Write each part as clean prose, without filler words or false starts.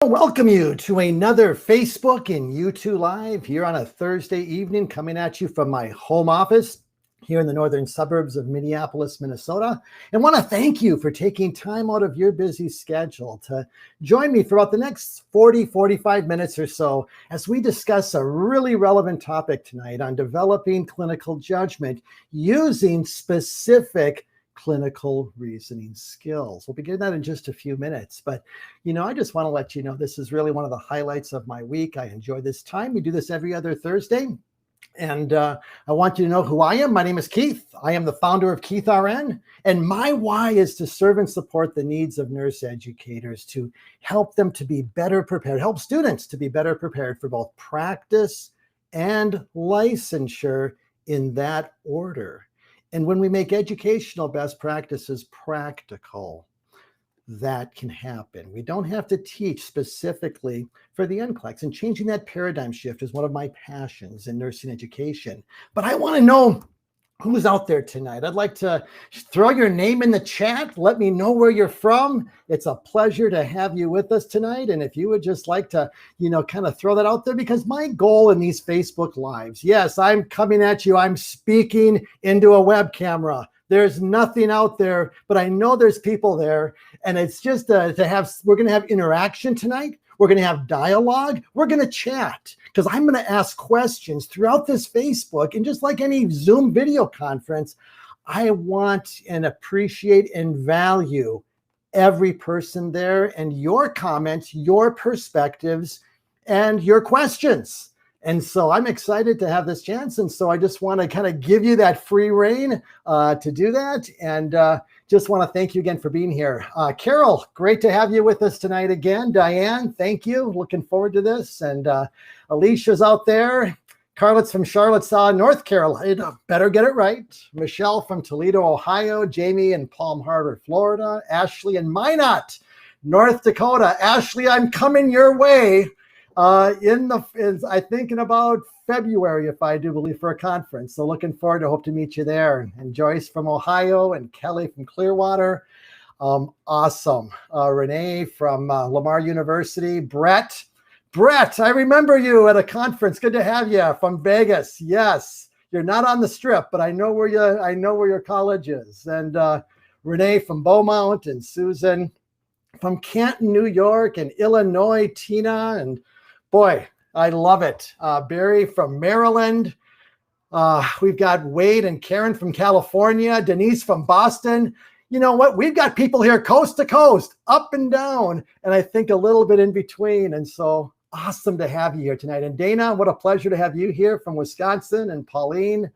Welcome you to another Facebook and YouTube Live here on a Thursday evening, coming at you from my home office here in the northern suburbs of Minneapolis, Minnesota. And want to thank you for taking time out of your busy schedule to join me for about the next 45 minutes or so as we discuss a really relevant topic tonight on developing clinical judgment using specific clinical reasoning skills. We'll begin that in just a few minutes, but I just want to let you know this is really one of the highlights of my week. I enjoy this time. We do this every other Thursday, and I want you to know who I am. My name is Keith. I am the founder of Keith RN, and my why is to serve and support the needs of nurse educators, to help them to be better prepared, help students to be better prepared for both practice and licensure in that order. And when we make educational best practices practical, that can happen. We don't have to teach specifically for the NCLEX, and changing that paradigm shift is one of my passions in nursing education. But I want to know who's out there tonight. I'd like to throw your name in the chat. Let me know where you're from. It's a pleasure to have you with us tonight. And if you would just like to, kind of throw that out there, because my goal in these Facebook Lives, yes, I'm coming at you. I'm speaking into a web camera. There's nothing out there, but I know there's people there. And it's just we're going to have interaction tonight. We're going to have dialogue. We're going to chat, because I'm going to ask questions throughout this Facebook. And just like any Zoom video conference, I want and appreciate and value every person there and your comments, your perspectives, and your questions. And so I'm excited to have this chance. And so I just want to kind of give you that free rein to do that. And just want to thank you again for being here. Carol, great to have you with us tonight again. Diane, thank you. Looking forward to this. And Alicia's out there. Carlet's from Charlotte, North Carolina. Better get it right. Michelle from Toledo, Ohio. Jamie in Palm Harbor, Florida. Ashley in Minot, North Dakota. Ashley, I'm coming your way. I think in about February, if I do believe, for a conference. So looking forward to hope to meet you there. And Joyce from Ohio and Kelly from Clearwater. Awesome. Renee from Lamar University. Brett, I remember you at a conference. Good to have you from Vegas. Yes, you're not on the Strip, but I know where your college is. And Renee from Beaumont, and Susan from Canton, New York, and Illinois. Tina, and boy, I love it. Barry from Maryland. We've got Wade and Karen from California. Denise from Boston. You know what? We've got people here coast to coast, up and down, and I think a little bit in between. And so awesome to have you here tonight. And Dana, what a pleasure to have you here from Wisconsin. And Pauline,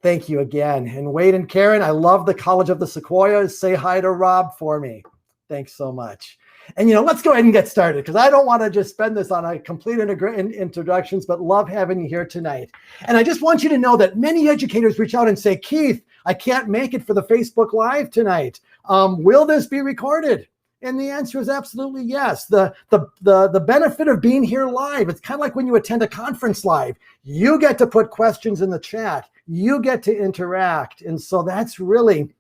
thank you again. And Wade and Karen, I love the College of the Sequoias. Say hi to Rob for me. Thanks so much. And, let's go ahead and get started, because I don't want to just spend this on a complete introductions, but love having you here tonight. And I just want you to know that many educators reach out and say, Keith, I can't make it for the Facebook Live tonight. Will this be recorded? And the answer is absolutely yes. The benefit of being here live, it's kind of like when you attend a conference live. You get to put questions in the chat. You get to interact. And so that's really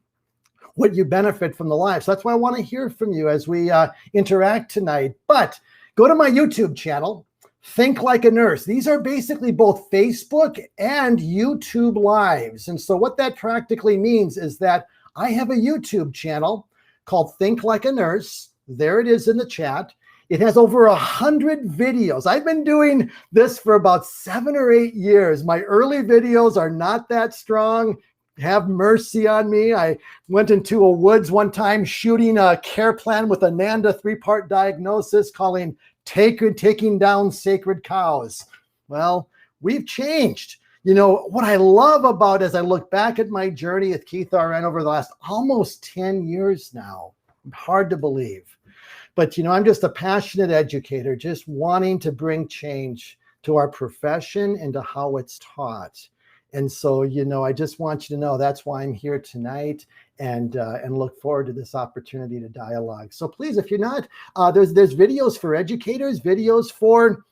what you benefit from the live. So that's why I want to hear from you as we interact tonight. But go to my YouTube channel, Think Like a Nurse. These are basically both Facebook and YouTube lives. And so what that practically means is that I have a YouTube channel called Think Like a Nurse. There it is in the chat. It has over 100 videos. I've been doing this for about 7 or 8 years. My early videos are not that strong. Have mercy on me. I went into a woods one time shooting a care plan with a NANDA 3-part diagnosis calling Taking Down Sacred Cows. Well, we've changed. What I love about as I look back at my journey at Keith RN over the last almost 10 years now, hard to believe. But, I'm just a passionate educator, just wanting to bring change to our profession and to how it's taught. And so, I just want you to know that's why I'm here tonight, and look forward to this opportunity to dialogue. So please, if you're not, there's videos for educators, videos for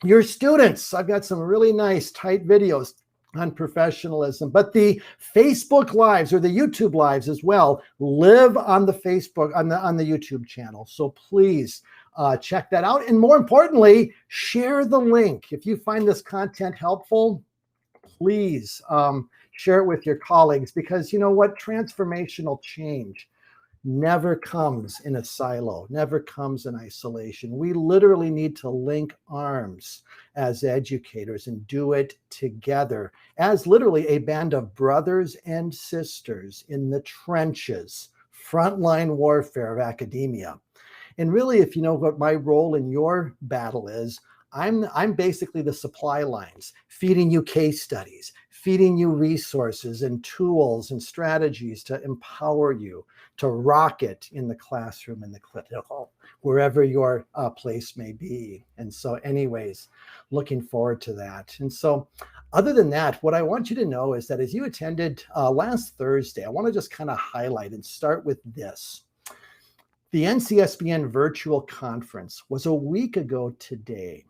your students. I've got some really nice, tight videos on professionalism. But the Facebook Lives or the YouTube Lives as well live on the Facebook, on the YouTube channel. So please check that out. And more importantly, share the link. If you find this content helpful, please share it with your colleagues, because you know what? Transformational change never comes in a silo, never comes in isolation. We literally need to link arms as educators and do it together as literally a band of brothers and sisters in the trenches, frontline warfare of academia. And really, if you know what my role in your battle is, I'm basically the supply lines, feeding you case studies, feeding you resources and tools and strategies to empower you to rock it in the classroom, in the clinical, wherever your place may be. And so anyways, looking forward to that. And so other than that, what I want you to know is that as you attended last Thursday, I want to just kind of highlight and start with this. The NCSBN virtual conference was a week ago today.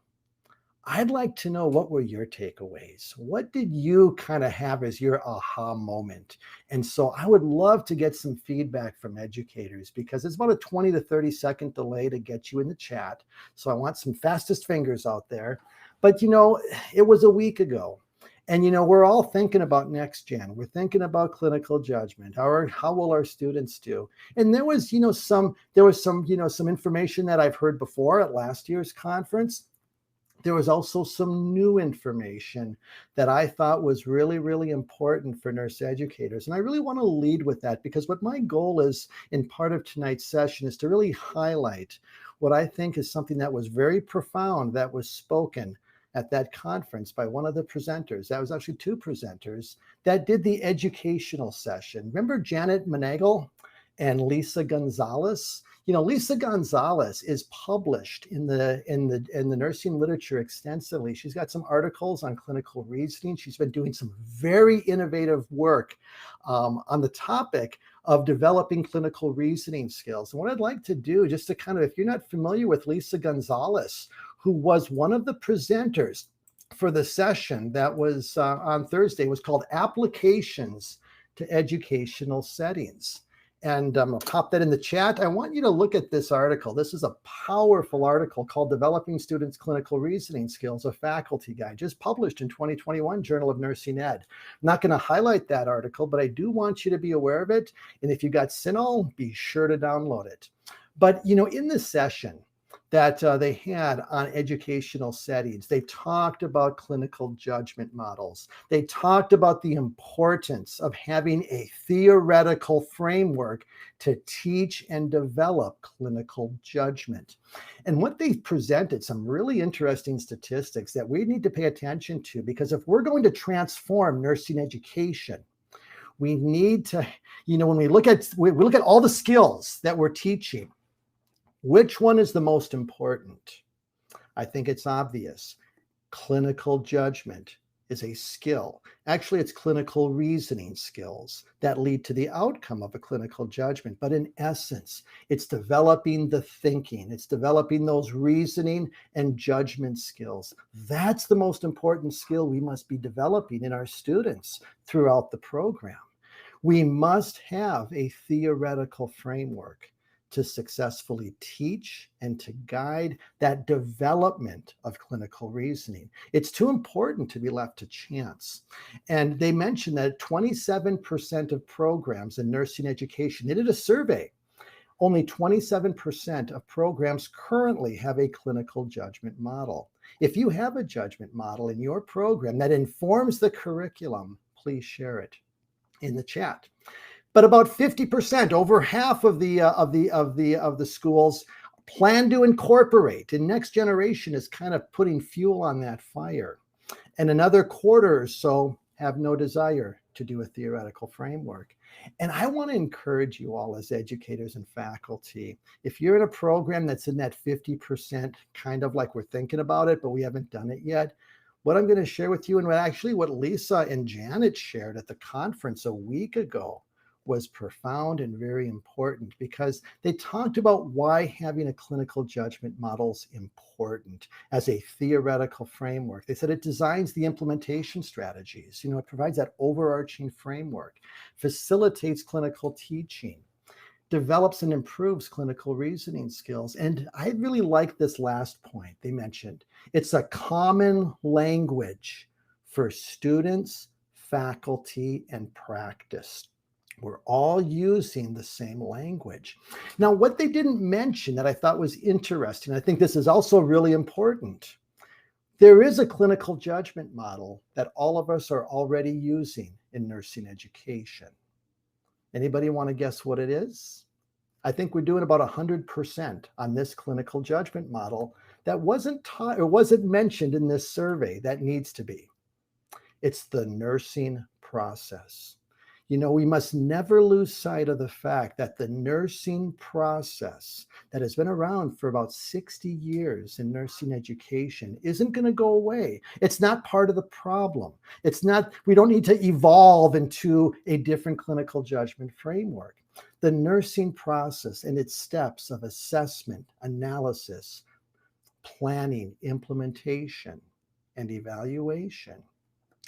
I'd like to know, what were your takeaways? What did you kind of have as your aha moment? And so I would love to get some feedback from educators, because it's about a 20 to 30 second delay to get you in the chat. So I want some fastest fingers out there. But, you know, it was a week ago. And, you know, we're all thinking about next gen. We're thinking about clinical judgment. How will our students do? And there was, you know, some information that I've heard before at last year's conference. There was also some new information that I thought was really, really important for nurse educators. And I really want to lead with that, because what my goal is in part of tonight's session is to really highlight what I think is something that was very profound that was spoken at that conference by one of the presenters. That was actually two presenters that did the educational session. Remember Janet Monagle and Lisa Gonzalez? You know, Lisa Gonzalez is published in the nursing literature extensively. She's got some articles on clinical reasoning. She's been doing some very innovative work on the topic of developing clinical reasoning skills. And what I'd like to do, just to kind of, if you're not familiar with Lisa Gonzalez, who was one of the presenters for the session that was on Thursday, was called Applications to Educational Settings. And I'm going to pop that in the chat. I want you to look at this article. This is a powerful article called Developing Students' Clinical Reasoning Skills, a faculty guide, just published in 2021 Journal of Nursing Ed. I'm not going to highlight that article, but I do want you to be aware of it. And if you got CINAHL, be sure to download it. But, you know, in this session that they had on educational settings, they talked about clinical judgment models. They talked about the importance of having a theoretical framework to teach and develop clinical judgment. And what they presented, some really interesting statistics that we need to pay attention to, because if we're going to transform nursing education, we need to, you know, when we look at all the skills that we're teaching, which one is the most important? I think it's obvious. Clinical judgment is a skill. Actually, it's clinical reasoning skills that lead to the outcome of a clinical judgment. But in essence, it's developing the thinking. It's developing those reasoning and judgment skills. That's the most important skill we must be developing in our students throughout the program. We must have a theoretical framework to successfully teach and to guide that development of clinical reasoning. It's too important to be left to chance. And they mentioned that 27% of programs in nursing education, they did a survey, only 27% of programs currently have a clinical judgment model. If you have a judgment model in your program that informs the curriculum, please share it in the chat. But about 50%, over half of the schools, plan to incorporate. And next generation is kind of putting fuel on that fire. And another quarter or so have no desire to do a theoretical framework. And I want to encourage you all as educators and faculty, if you're in a program that's in that 50%, kind of like we're thinking about it, but we haven't done it yet, what I'm going to share with you, and what Lisa and Janet shared at the conference a week ago, was profound and very important, because they talked about why having a clinical judgment model is important as a theoretical framework. They said it designs the implementation strategies. You know, it provides that overarching framework, facilitates clinical teaching, develops and improves clinical reasoning skills. And I really like this last point they mentioned. It's a common language for students, faculty, and practice. We're all using the same language. Now, what they didn't mention that I thought was interesting, I think this is also really important. There is a clinical judgment model that all of us are already using in nursing education. Anybody want to guess what it is? I think we're doing about 100% on this clinical judgment model that wasn't taught or wasn't mentioned in this survey that needs to be. It's the nursing process. You know, we must never lose sight of the fact that the nursing process that has been around for about 60 years in nursing education isn't going to go away. It's not part of the problem. It's not, we don't need to evolve into a different clinical judgment framework. The nursing process and its steps of assessment, analysis, planning, implementation, and evaluation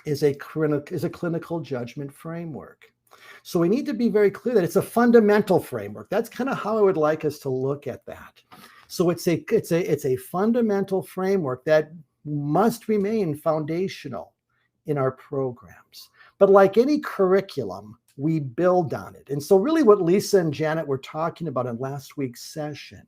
is a clinical judgment framework. So we need to be very clear that it's a fundamental framework. That's kind of how I would like us to look at that. So it's a fundamental framework that must remain foundational in our programs. But like any curriculum, we build on it. And so really what Lisa and Janet were talking about in last week's session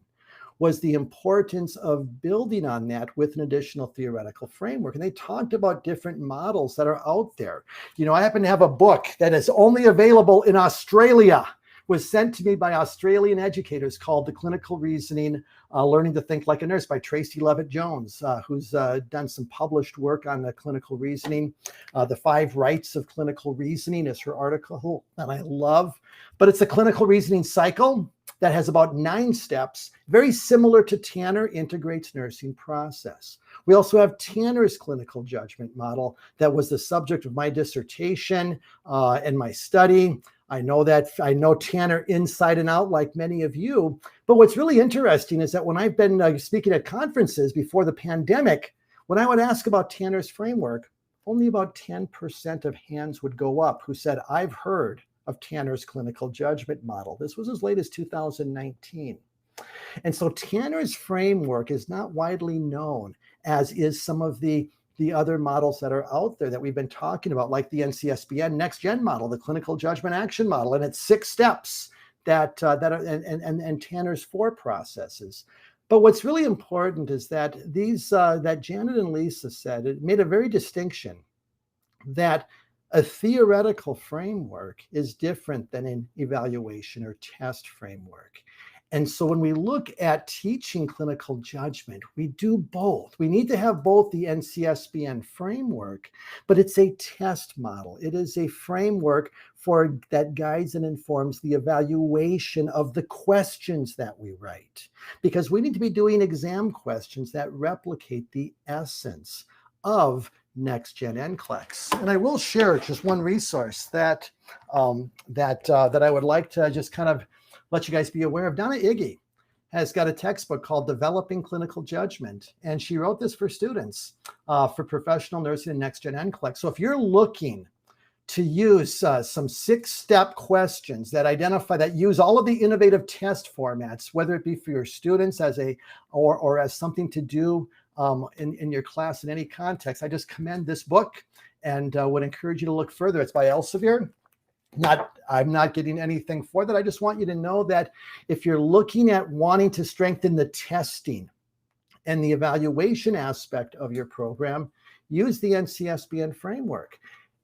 was the importance of building on that with an additional theoretical framework. And they talked about different models that are out there. You know, I happen to have a book that is only available in Australia, was sent to me by Australian educators, called The Clinical Reasoning, Learning to Think Like a Nurse by Tracy Levitt-Jones, who's done some published work on the clinical reasoning. The 5 Rights of Clinical Reasoning is her article that I love. But it's a clinical reasoning cycle that has about 9 steps, very similar to Tanner Integrates Nursing Process. We also have Tanner's clinical judgment model that was the subject of my dissertation and my study. I know Tanner inside and out like many of you, but what's really interesting is that when I've been speaking at conferences before the pandemic, when I would ask about Tanner's framework, only about 10% of hands would go up who said, I've heard of Tanner's clinical judgment model. This was as late as 2019. And so Tanner's framework is not widely known, as is some of the other models that are out there that we've been talking about, like the NCSBN Next Gen model, the clinical judgment action model, and it's 6 steps that are and Tanner's 4 processes. But what's really important is that that Janet and Lisa said, it made a very distinction that a theoretical framework is different than an evaluation or test framework. And so when we look at teaching clinical judgment, we do both. We need to have both the NCSBN framework, but it's a test model. It is a framework that guides and informs the evaluation of the questions that we write, because we need to be doing exam questions that replicate the essence of Next Gen NCLEX. And I will share just one resource that I would like to just kind of let you guys be aware of. Donna Iggy has got a textbook called Developing Clinical Judgment, and she wrote this for students for professional nursing and Next Gen NCLEX. So if you're looking to use some 6-step questions that use all of the innovative test formats, whether it be for your students or as something to do in your class in any context, I just commend this book and would encourage you to look further. It's by Elsevier. I'm not getting anything for that. I just want you to know that if you're looking at wanting to strengthen the testing and the evaluation aspect of your program, use the NCSBN framework.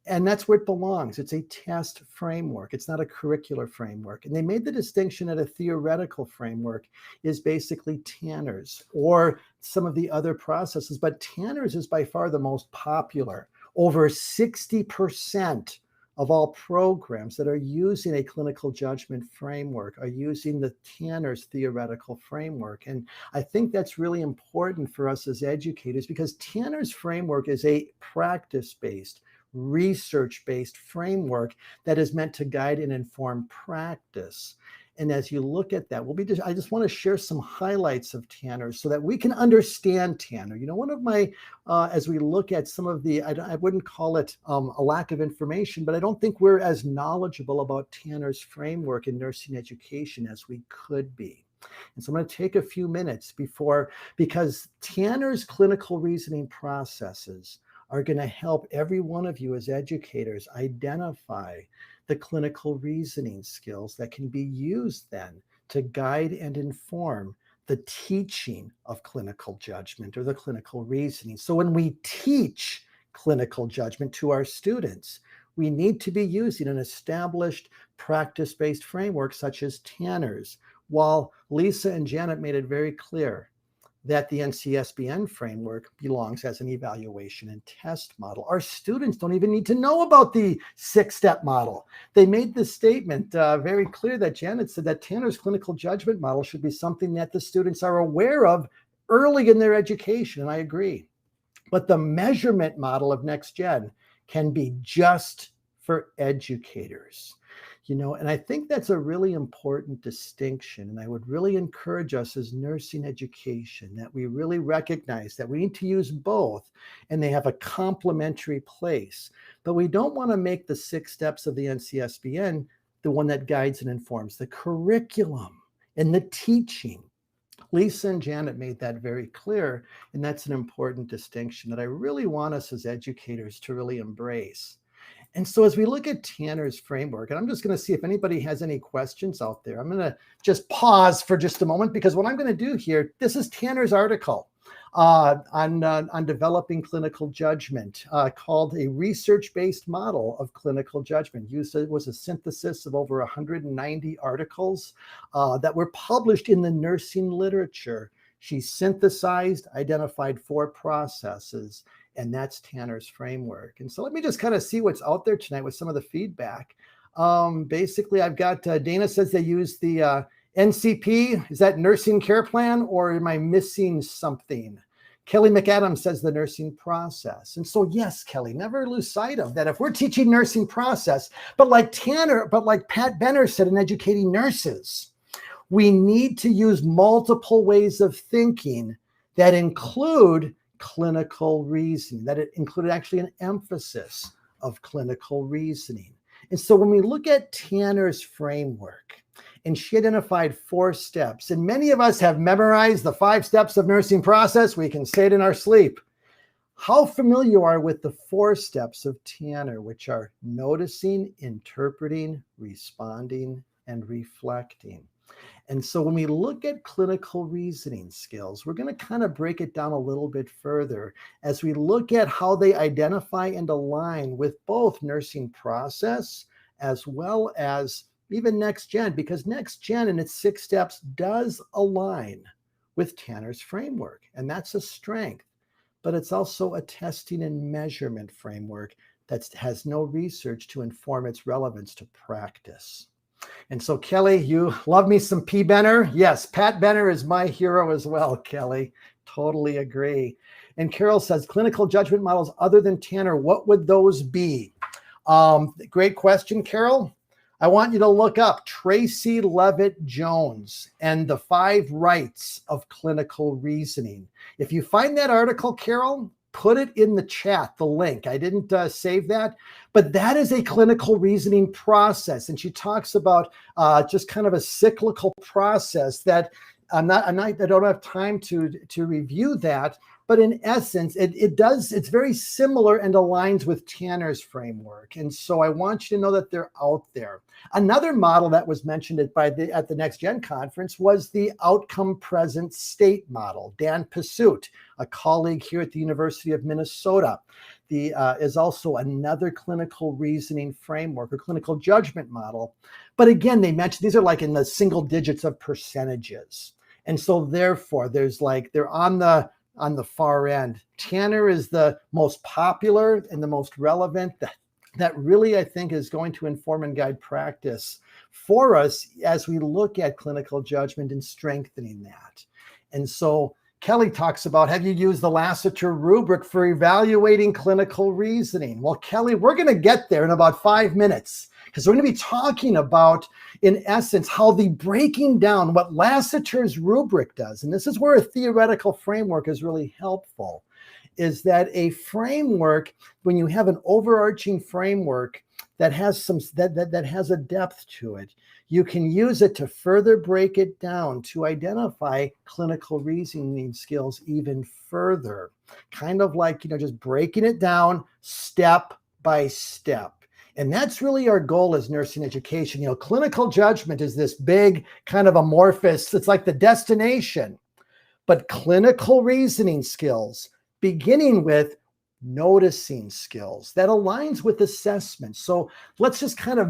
And that's where it belongs. It's a test framework. It's not a curricular framework. And they made the distinction that a theoretical framework is basically Tanner's or some of the other processes. But Tanner's is by far the most popular. Over 60% of all programs that are using a clinical judgment framework are using the Tanner's theoretical framework. And I think that's really important for us as educators, because Tanner's framework is a practice-based, research-based framework that is meant to guide and inform practice. And as you look at that, I just want to share some highlights of Tanner so that we can understand Tanner. One of my, as we look at some of I wouldn't call it a lack of information, but I don't think we're as knowledgeable about Tanner's framework in nursing education as we could be. And so I'm going to take a few minutes because Tanner's clinical reasoning processes are going to help every one of you as educators identify the clinical reasoning skills that can be used then to guide and inform the teaching of clinical judgment or the clinical reasoning. So when we teach clinical judgment to our students, we need to be using an established practice-based framework such as Tanner's, while Lisa and Janet made it very clear that the NCSBN framework belongs as an evaluation and test model. Our students don't even need to know about the 6-step model. They made this statement very clear that Janet said that Tanner's clinical judgment model should be something that the students are aware of early in their education, and I agree. But the measurement model of Next Gen can be just for educators. And I think that's a really important distinction. And I would really encourage us as nursing education that we really recognize that we need to use both and they have a complementary place. But we don't want to make the 6 steps of the NCSBN the one that guides and informs the curriculum and the teaching. Lisa and Janet made that very clear. And that's an important distinction that I really want us as educators to really embrace. And so as we look at Tanner's framework, and I'm just going to see if anybody has any questions out there. I'm going to just pause for just a moment because what I'm going to do here, this is Tanner's article on developing clinical judgment called A Research-Based Model of Clinical Judgment. It was a synthesis of over 190 articles that were published in the nursing literature. She synthesized, identified 4 processes, and that's Tanner's framework. And so let me just kind of see what's out there tonight with some of the feedback. Basically, I've got Dana says they use the NCP. Is that nursing care plan, or am I missing something? Kelly McAdams says the nursing process. And so, yes, Kelly, never lose sight of that. If we're teaching nursing process, but like Pat Benner said in educating nurses, we need to use multiple ways of thinking that include clinical reasoning, that it included actually an emphasis of clinical reasoning. And so when we look at Tanner's framework, and she identified 4 steps, and many of us have memorized the 5 steps of nursing process. We can say it in our sleep. How familiar you are with the 4 steps of Tanner, which are noticing, interpreting, responding, and reflecting. And so when we look at clinical reasoning skills, we're going to kind of break it down a little bit further as we look at how they identify and align with both nursing process as well as even Next Gen, because Next Gen in its 6 steps does align with Tanner's framework. And that's a strength, but it's also a testing and measurement framework that has no research to inform its relevance to practice. And so, Kelly, you love me some P. Benner. Yes, Pat Benner is my hero as well, Kelly. Totally agree. And Carol says, clinical judgment models other than Tanner, what would those be? Great question, Carol. I want you to look up Tracy Levitt Jones and the 5 rights of clinical reasoning. If you find that article, Carol, put it in the chat, the link. I didn't save that, but that is a clinical reasoning process. And she talks about just kind of a cyclical process that I don't have time to review that. But in essence, it's very similar and aligns with Tanner's framework. And so I want you to know that they're out there. Another model that was mentioned at the Next Gen conference was the outcome present state model. Dan Pursuit, a colleague here at the University of Minnesota, is also another clinical reasoning framework or clinical judgment model. But again, they mentioned these are like in the single digits of percentages. And so therefore, they're on the far end. Tanner is the most popular and the most relevant that really, I think, is going to inform and guide practice for us as we look at clinical judgment and strengthening that. And so Kelly talks about, have you used the Lasseter rubric for evaluating clinical reasoning? Well, Kelly, we're going to get there in about 5 minutes because we're going to be talking about, in essence, how the breaking down what Lasseter's rubric does. And this is where a theoretical framework is really helpful, is that a framework, when you have an overarching framework that has that has a depth to it, you can use it to further break it down to identify clinical reasoning skills even further. Kind of like, just breaking it down step by step. And that's really our goal as nursing education. Clinical judgment is this big kind of amorphous, it's like the destination. But clinical reasoning skills, beginning with noticing skills, that aligns with assessment. So let's just kind of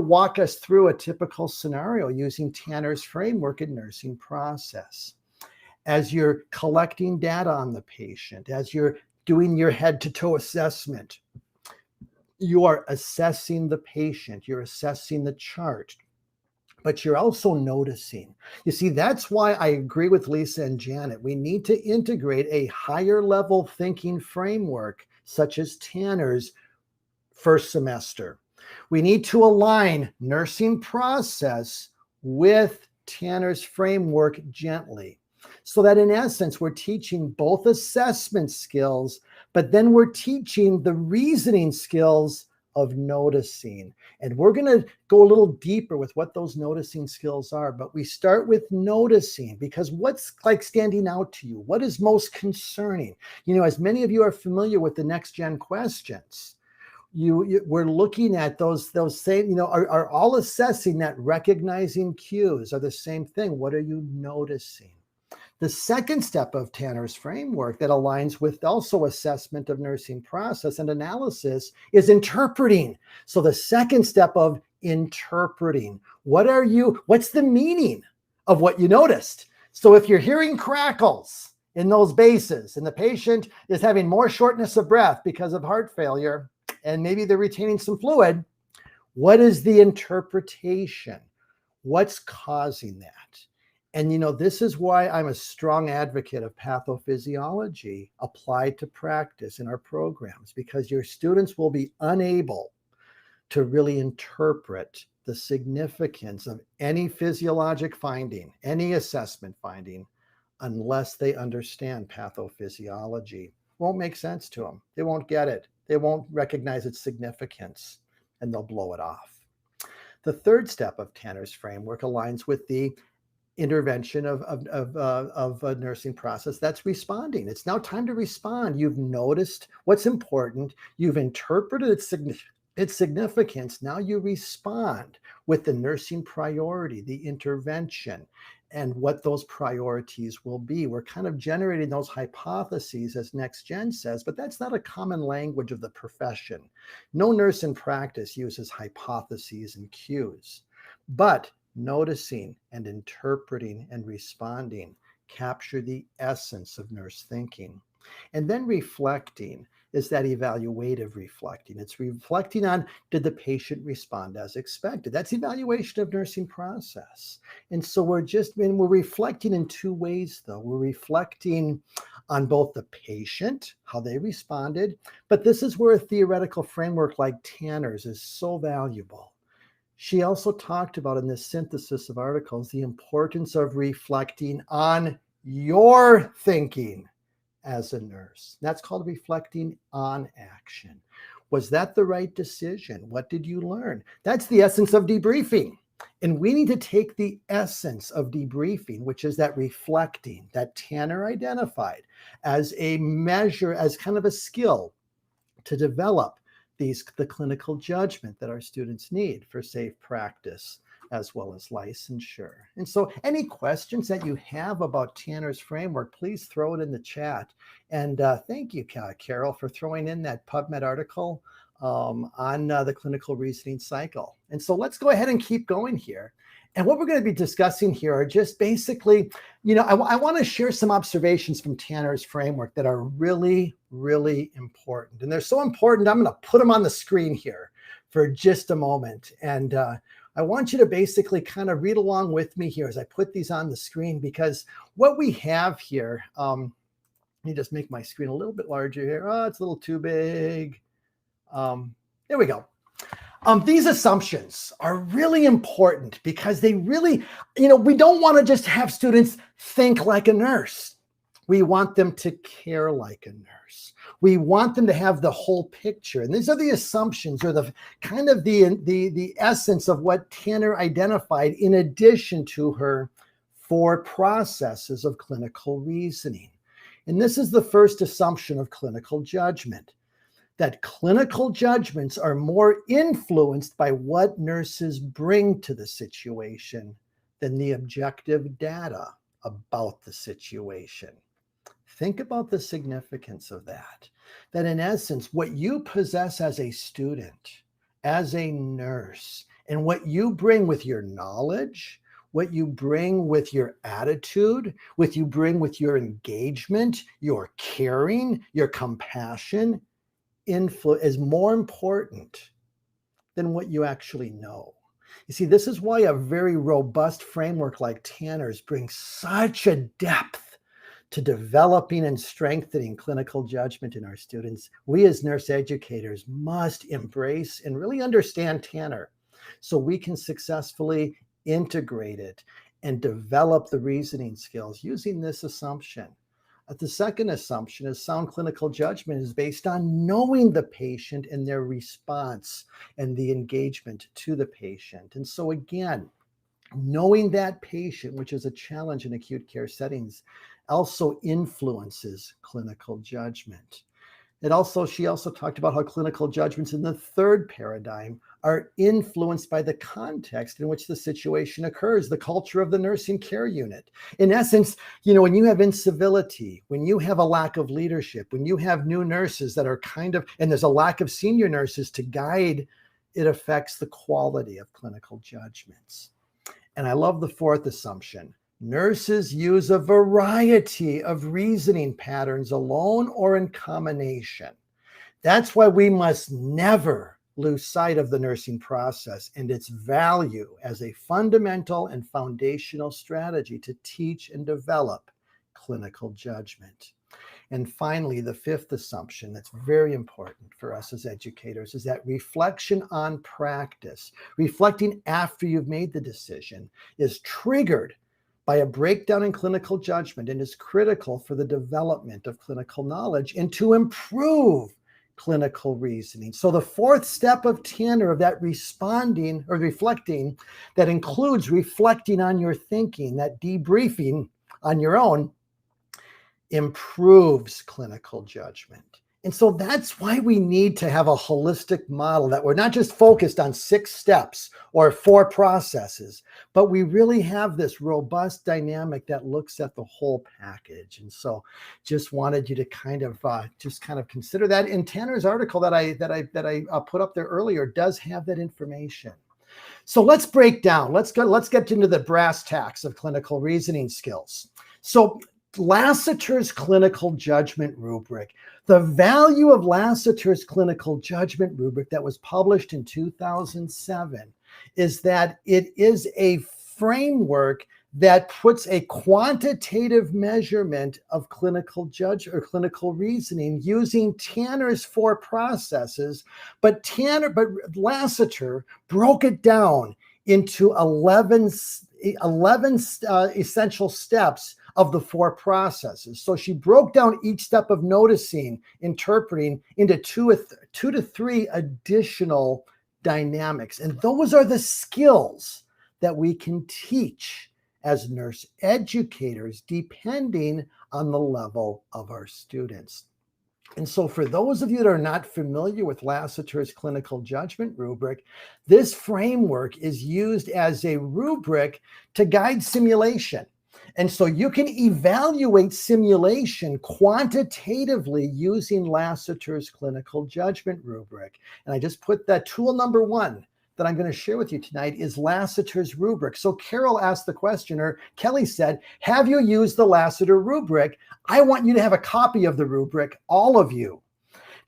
walk us through a typical scenario using Tanner's framework in nursing process. As you're collecting data on the patient, as you're doing your head-to-toe assessment, you are assessing the patient, you're assessing the chart, but you're also noticing. You see, that's why I agree with Lisa and Janet. We need to integrate a higher level thinking framework, such as Tanner's first semester. We need to align nursing process with Tanner's framework gently, so that in essence, we're teaching both assessment skills, but then we're teaching the reasoning skills of noticing. And we're going to go a little deeper with what those noticing skills are. But we start with noticing, because what's like standing out to you? What is most concerning? As many of you are familiar with the next gen questions, we're looking at those same, are all assessing that recognizing cues are the same thing. What are you noticing? The second step of Tanner's framework that aligns with also assessment of nursing process and analysis is interpreting. So the second step of interpreting, what's the meaning of what you noticed? So if you're hearing crackles in those bases and the patient is having more shortness of breath because of heart failure, and maybe they're retaining some fluid, what is the interpretation? What's causing that? And this is why I'm a strong advocate of pathophysiology applied to practice in our programs, because your students will be unable to really interpret the significance of any physiologic finding, any assessment finding, unless they understand pathophysiology. Won't make sense to them. They won't get it. They won't recognize its significance, and they'll blow it off. The third step of Tanner's framework aligns with the intervention of a nursing process. That's responding. It's now time to respond. You've noticed what's important. You've interpreted its significance. Now you respond with the nursing priority, the intervention, and what those priorities will be. We're kind of generating those hypotheses, as Next Gen says, but that's not a common language of the profession. No nurse in practice uses hypotheses and cues, but noticing and interpreting and responding capture the essence of nurse thinking. And then reflecting is that evaluative reflecting. It's reflecting on, did the patient respond as expected? That's evaluation of nursing process. And so we're reflecting in two ways, though. We're reflecting on both the patient, how they responded, but this is where a theoretical framework like Tanner's is so valuable. She also talked about, in this synthesis of articles, the importance of reflecting on your thinking as a nurse. That's called reflecting on action. Was that the right decision? What did you learn? That's the essence of debriefing. And we need to take the essence of debriefing, which is that reflecting that Tanner identified as a measure, as kind of a skill to develop the clinical judgment that our students need for safe practice as well as licensure. And so any questions that you have about Tanner's framework, please throw it in the chat. And thank you, Carol, for throwing in that PubMed article on the clinical reasoning cycle. And so let's go ahead and keep going here. And what we're going to be discussing here are just basically, I want to share some observations from Tanner's framework that are really, really important. And they're so important, I'm going to put them on the screen here for just a moment. And I want you to basically kind of read along with me here as I put these on the screen, because what we have here, let me just make my screen a little bit larger here. Oh, it's a little too big. There we go. These assumptions are really important because they really, we don't want to just have students think like a nurse. We want them to care like a nurse. We want them to have the whole picture. And these are the assumptions, or the kind of the essence of what Tanner identified in addition to her 4 processes of clinical reasoning. And this is the first assumption of clinical judgment, that clinical judgments are more influenced by what nurses bring to the situation than the objective data about the situation. Think about the significance of that. That in essence, what you possess as a student, as a nurse, and what you bring with your knowledge, what you bring with your attitude, what you bring with your engagement, your caring, your compassion, is more important than what you actually know. You see, this is why a very robust framework like Tanner's brings such a depth to developing and strengthening clinical judgment in our students. We as nurse educators must embrace and really understand Tanner so we can successfully integrate it and develop the reasoning skills using this assumption. The second assumption is sound clinical judgment is based on knowing the patient and their response and the engagement to the patient. And so again, knowing that patient, which is a challenge in acute care settings, also influences clinical judgment. She also talked about how clinical judgments in the third paradigm are influenced by the context in which the situation occurs, the culture of the nursing care unit. In essence, when you have incivility, when you have a lack of leadership, when you have new nurses that are and there's a lack of senior nurses to guide, it affects the quality of clinical judgments. And I love the fourth assumption. Nurses use a variety of reasoning patterns alone or in combination. That's why we must never lose sight of the nursing process and its value as a fundamental and foundational strategy to teach and develop clinical judgment. And finally, the fifth assumption that's very important for us as educators is that reflection on practice, reflecting after you've made the decision, is triggered by a breakdown in clinical judgment and is critical for the development of clinical knowledge and to improve clinical reasoning. So the fourth step of Tanner, of that responding or reflecting, that includes reflecting on your thinking, that debriefing on your own, improves clinical judgment. And so that's why we need to have a holistic model, that we're not just focused on 6 steps or 4 processes, but we really have this robust dynamic that looks at the whole package. And so just wanted you to kind of consider that. In Tanner's article that I put up there earlier does have that information. So let's break down. Let's get into the brass tacks of clinical reasoning skills. So Lasseter's clinical judgment rubric. The value of Lasseter's clinical judgment rubric that was published in 2007 is that it is a framework that puts a quantitative measurement of clinical reasoning using Tanner's 4 processes, but Lasseter broke it down into 11 essential steps of the 4 processes. So she broke down each step of noticing, interpreting into 2 to 3 additional dynamics. And those are the skills that we can teach as nurse educators, depending on the level of our students. And so for those of you that are not familiar with Lasseter's clinical judgment rubric, this framework is used as a rubric to guide simulation. And so you can evaluate simulation quantitatively using Lasseter's clinical judgment rubric. And I just put that tool number 1 that I'm going to share with you tonight is Lasseter's rubric. So Carol asked the question, or Kelly said, have you used the Lasseter rubric? I want you to have a copy of the rubric, all of you,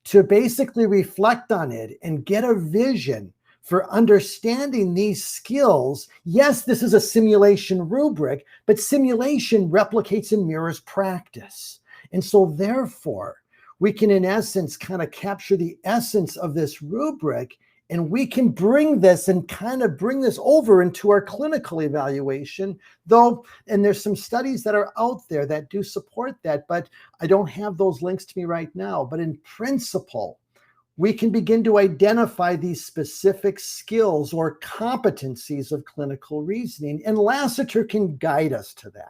to basically reflect on it and get a vision for understanding these skills. Yes, this is a simulation rubric, but simulation replicates and mirrors practice. And so therefore, we can, in essence, kind of capture the essence of this rubric, and we can bring this and kind of bring this over into our clinical evaluation, though, and there's some studies that are out there that do support that, but I don't have those links to me right now. But in principle, we can begin to identify these specific skills or competencies of clinical reasoning, and Lasseter can guide us to that.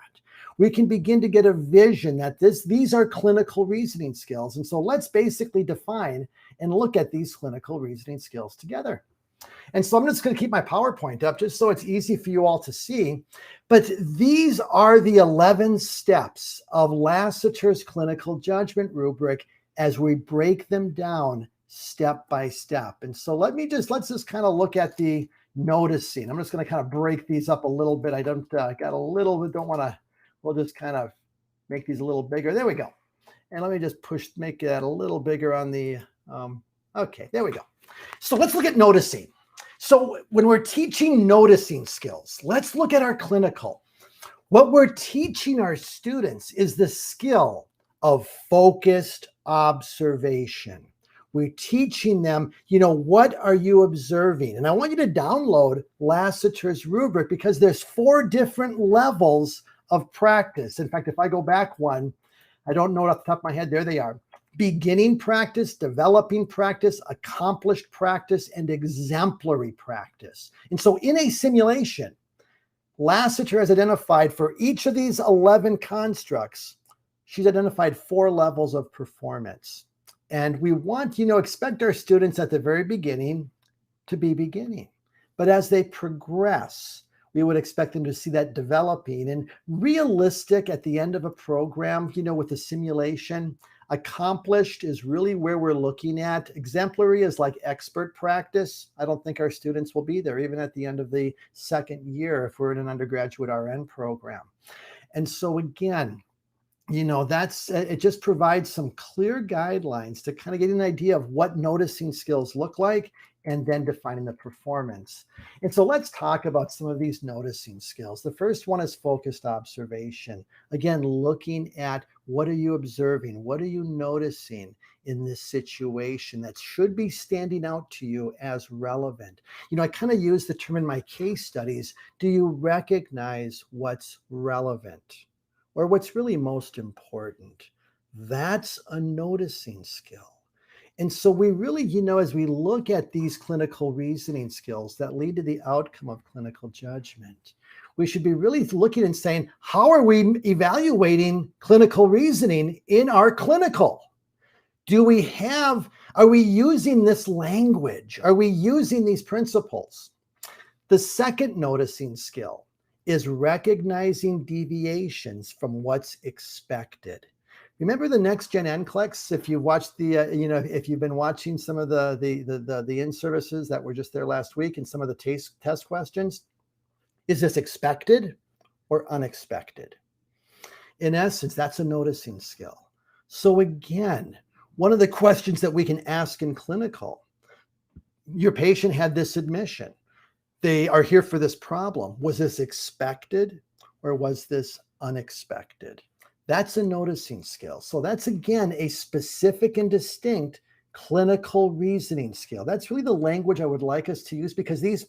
We can begin to get a vision that these are clinical reasoning skills. And so let's basically define and look at these clinical reasoning skills together. And so I'm just going to keep my PowerPoint up just so it's easy for you all to see. But these are the 11 steps of Lasseter's clinical judgment rubric as we break them down step by step. And so let's just kind of look at the noticing. I'm just going to kind of break these up a little bit. I don't want to, we'll just kind of make these a little bigger. There we go. And let me just make that a little bigger on the, okay, there we go. So let's look at noticing. So when we're teaching noticing skills, let's look at our clinical. What we're teaching our students is the skill of focused observation. We're teaching them, what are you observing? And I want you to download Lasseter's rubric because there's 4 different levels of practice. In fact, if I go back one, I don't know it off the top of my head, there they are. Beginning practice, developing practice, accomplished practice, and exemplary practice. And so in a simulation, Lasseter has identified for each of these 11 constructs, she's identified 4 levels of performance. And we want, expect our students at the very beginning to be beginning. But as they progress, we would expect them to see that developing and realistic at the end of a program, with the simulation. Accomplished is really where we're looking at. Exemplary is like expert practice. I don't think our students will be there even at the end of the 2nd year if we're in an undergraduate RN program. And so again, it just provides some clear guidelines to kind of get an idea of what noticing skills look like and then defining the performance. And so let's talk about some of these noticing skills. The first one is focused observation. Again, looking at what are you observing? What are you noticing in this situation that should be standing out to you as relevant? I kind of use the term in my case studies. Do you recognize what's relevant? Or what's really most important? That's a noticing skill. And so we really, as we look at these clinical reasoning skills that lead to the outcome of clinical judgment, we should be really looking and saying, how are we evaluating clinical reasoning in our clinical? Are we using this language? Are we using these principles? The second noticing skill is recognizing deviations from what's expected. Remember the next gen NCLEX? If you watched if you've been watching some of the in-services that were just there last week and some of the test questions, is this expected or unexpected? In essence, that's a noticing skill. So again, one of the questions that we can ask in clinical, your patient had this admission. They are here for this problem. Was this expected or was this unexpected? That's a noticing skill. So that's, again, a specific and distinct clinical reasoning skill. That's really the language I would like us to use because these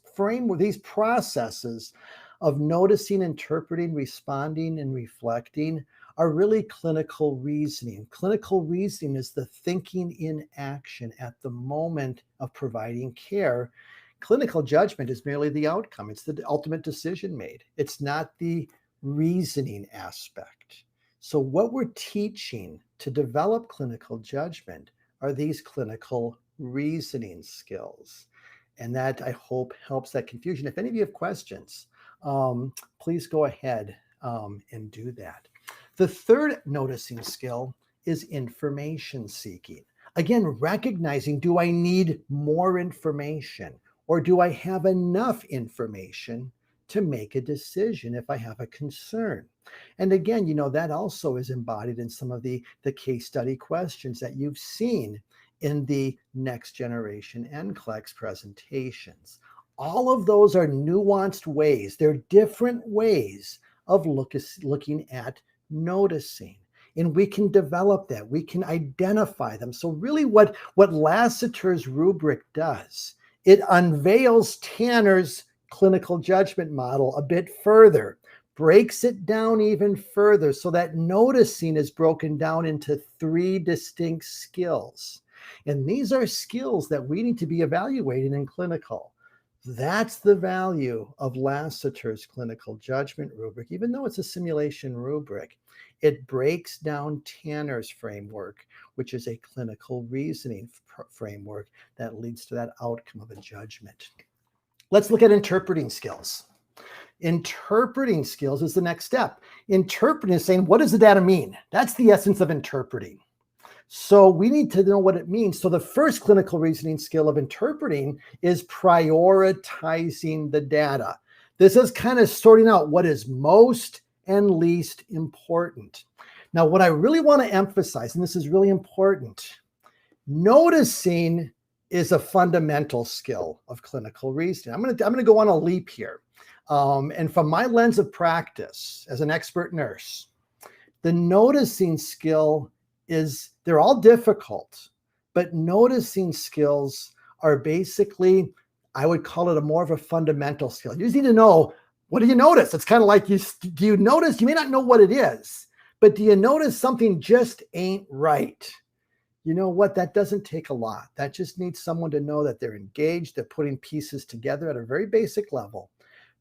processes of noticing, interpreting, responding, and reflecting are really clinical reasoning. Clinical reasoning is the thinking in action at the moment of providing care. Clinical judgment is merely the outcome. It's the ultimate decision made. It's not the reasoning aspect. So what we're teaching to develop clinical judgment are these clinical reasoning skills. And that, I hope, helps that confusion. If any of you have questions, please go ahead and do that. The third noticing skill is information seeking. Again, recognizing, do I need more information? Or do I have enough information to make a decision if I have a concern? And again, that also is embodied in some of the case study questions that you've seen in the next generation NCLEX presentations. All of those are nuanced ways. They're different ways of looking at noticing. And we can develop that. We can identify them. So really what Lasseter's rubric does, it unveils Tanner's clinical judgment model a bit further, breaks it down even further so that noticing is broken down into 3 distinct skills. And these are skills that we need to be evaluating in clinical. That's the value of Lasseter's clinical judgment rubric. Even though it's a simulation rubric, it breaks down Tanner's framework, which is a clinical reasoning framework that leads to that outcome of a judgment. Let's look at interpreting skills. Interpreting skills is the next step. Interpreting is saying, what does the data mean? That's the essence of interpreting. So we need to know what it means. So the first clinical reasoning skill of interpreting is prioritizing the data. This is kind of sorting out what is most and least important. Now, what I really want to emphasize, and this is really important, noticing is a fundamental skill of clinical reasoning. I'm going to go on a leap here. And from my lens of practice as an expert nurse, the noticing skill they're all difficult, but noticing skills are basically, I would call it more of a fundamental skill. You just need to know, what do you notice? It's kind of like, do you notice? You may not know what it is, but do you notice something just ain't right? You know what? That doesn't take a lot. That just needs someone to know that they're engaged, they're putting pieces together at a very basic level.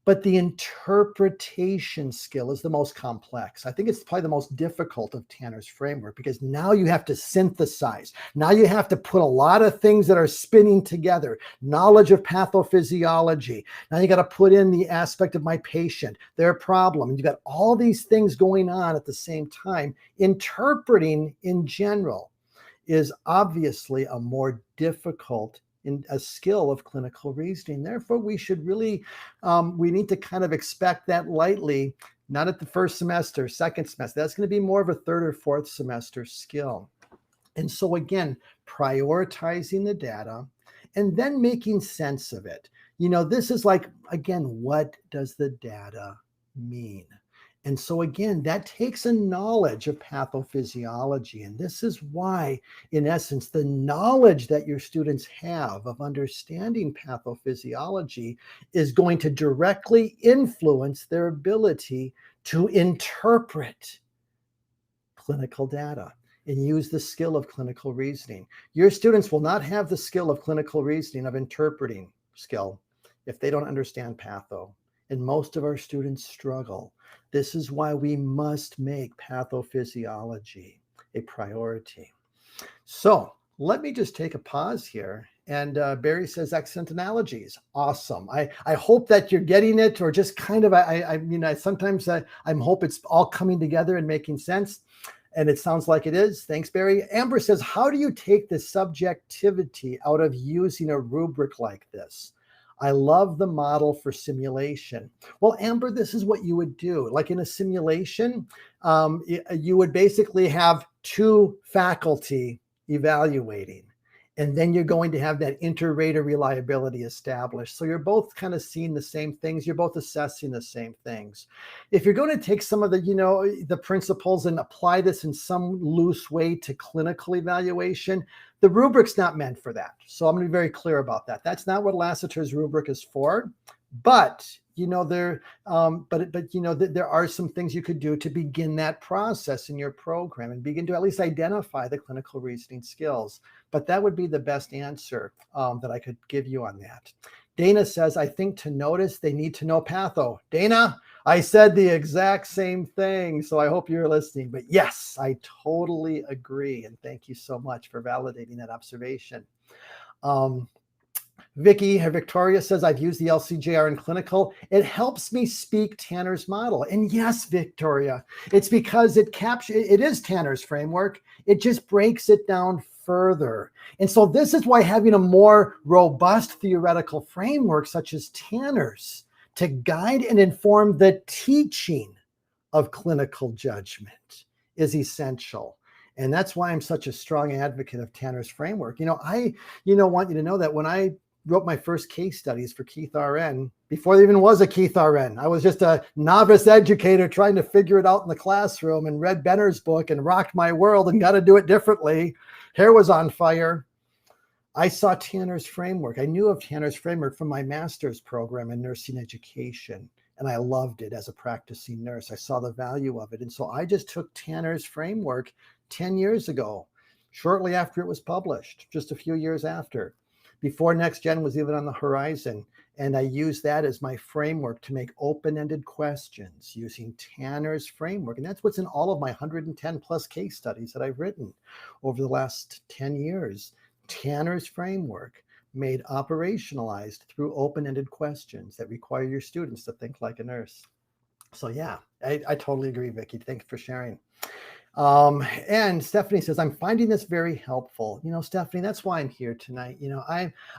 But the interpretation skill is the most complex. I think it's probably the most difficult of Tanner's framework, because now you have to synthesize. Now you have to put a lot of things that are spinning together. Knowledge of pathophysiology. Now you got to put in the aspect of my patient, their problem. And you got all these things going on at the same time. Interpreting in general is obviously a more difficult in a skill of clinical reasoning. Therefore, we should really, we need to kind of expect that lightly, not at the first semester, second semester. That's going to be more of a third or fourth semester skill. And so again, prioritizing the data and then making sense of it. You know, this is like, again, what does the data mean? And so again, that takes a knowledge of pathophysiology. And this is why, in essence, the knowledge that your students have of understanding pathophysiology is going to directly influence their ability to interpret clinical data and use the skill of clinical reasoning. Your students will not have the skill of clinical reasoning, of interpreting skill, if they don't understand patho. And most of our students struggle. This is why we must make pathophysiology a priority. So let me just take a pause here. And Barry says, excellent analogies. Awesome. I hope that you're getting it, or just kind of, sometimes I hope it's all coming together and making sense. And it sounds like it is. Thanks, Barry. Amber says, how do you take the subjectivity out of using a rubric like this? I love the model for simulation. Well, Amber, this is what you would do. Like in a simulation, you would basically have 2 faculty evaluating, and then you're going to have that inter-rater reliability established. So you're both kind of seeing the same things. You're both assessing the same things. If you're going to take some of the, the principles and apply this in some loose way to clinical evaluation, the rubric's not meant for that. So I'm going to be very clear about that. That's not what Lasseter's rubric is for. But there are some things you could do to begin that process in your program and begin to at least identify the clinical reasoning skills. But that would be the best answer that I could give you on that. Dana says, I think to notice, they need to know patho. Dana, I said the exact same thing, so I hope you're listening. But yes, I totally agree. And thank you so much for validating that observation. Victoria says, I've used the LCJR in clinical. It helps me speak Tanner's model. And yes, Victoria, it's because it is Tanner's framework. It just breaks it down further. And so this is why having a more robust theoretical framework such as Tanner's to guide and inform the teaching of clinical judgment is essential. And that's why I'm such a strong advocate of Tanner's framework. I want you to know that when I wrote my first case studies for Keith RN, before there even was a Keith RN, I was just a novice educator trying to figure it out in the classroom, and read Benner's book and rocked my world and got to do it differently. Hair was on fire. I saw Tanner's framework. I knew of Tanner's framework from my master's program in nursing education, and I loved it as a practicing nurse. I saw the value of it. And so I just took Tanner's framework 10 years ago, shortly after it was published, just a few years after, before Next Gen was even on the horizon. And I used that as my framework to make open-ended questions using Tanner's framework. And that's what's in all of my 110 plus case studies that I've written over the last 10 years. Tanner's framework made operationalized through open-ended questions that require your students to think like a nurse. So yeah, I totally agree, Vicki. Thank you for sharing. And Stephanie says, I'm finding this very helpful. Stephanie, that's why I'm here tonight.